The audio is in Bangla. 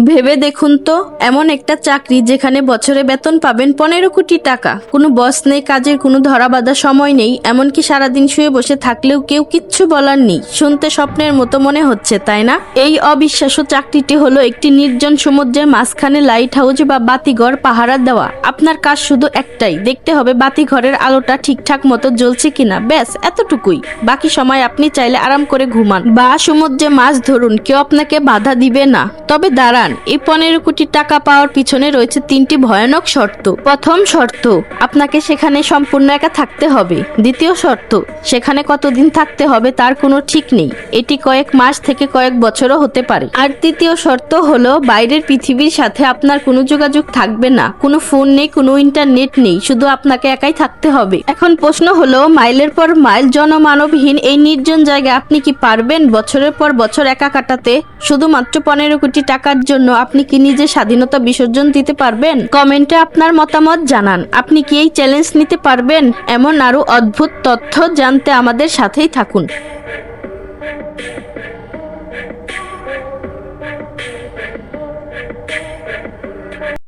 ভেবে দেখুন তো, এমন একটা চাকরি যেখানে বছরে বেতন পাবেন 15 কোটি টাকা, কোনো বস নেই, কাজের কোনো ধরা বাঁধা সময় নেই, এমনকি সারাদিন শুয়ে বসে থাকলেও কেউ কিচ্ছু বলার নেই। শুনতে স্বপ্নের মতো মনে হচ্ছে, তাই না? এই অবিশ্বাস্য চাকরিটি হলো একটি নির্জন সমুদ্রের মাঝখানে লাইট হাউস বা বাতিঘর পাহারা দেওয়া। আপনার কাজ শুধু একটাই, দেখতে হবে বাতিঘরের আলোটা ঠিকঠাক মতো জ্বলছে কিনা, ব্যাস এতটুকুই। বাকি সময় আপনি চাইলে আরাম করে ঘুমান বা সমুদ্রে মাছ ধরুন, কেউ আপনাকে বাধা দিবে না। তবে দাঁড়ান, এই 15 কোটি টাকা পাওয়ার পিছনে রয়েছে 3টি ভয়ানক শর্ত। প্রথম শর্ত, আপনাকে সেখানে সম্পূর্ণ একা থাকতে হবে। দ্বিতীয় শর্ত, সেখানে কতদিন থাকতে হবে তার কোনো ঠিক নেই, এটি কয়েক মাস থেকে কয়েক বছরও হতে পারে। আর তৃতীয় শর্ত হলো, বাইরের পৃথিবীর সাথে আপনার কোনো যোগাযোগ থাকবে না, কোনো ফোন নেই, কোনো ইন্টারনেট নেই, শুধু আপনাকে একাই থাকতে হবে। এখন প্রশ্ন হলো, মাইলের পর মাইল জনমানবহীন এই নির্জন জায়গায় আপনি কি পারবেন বছরের পর বছর একা কাটাতে? শুধুমাত্র 15 কোটি টাকার জন্য আপনি কি নিজের স্বাধীনতা বিসর্জন দিতে পারবেন? কমেন্টে আপনার মতামত জানান। আপনি কি এই চ্যালেঞ্জ নিতে পারবেন? এমন আরো অদ্ভুত তথ্য জানতে আমাদের সাথেই থাকুন।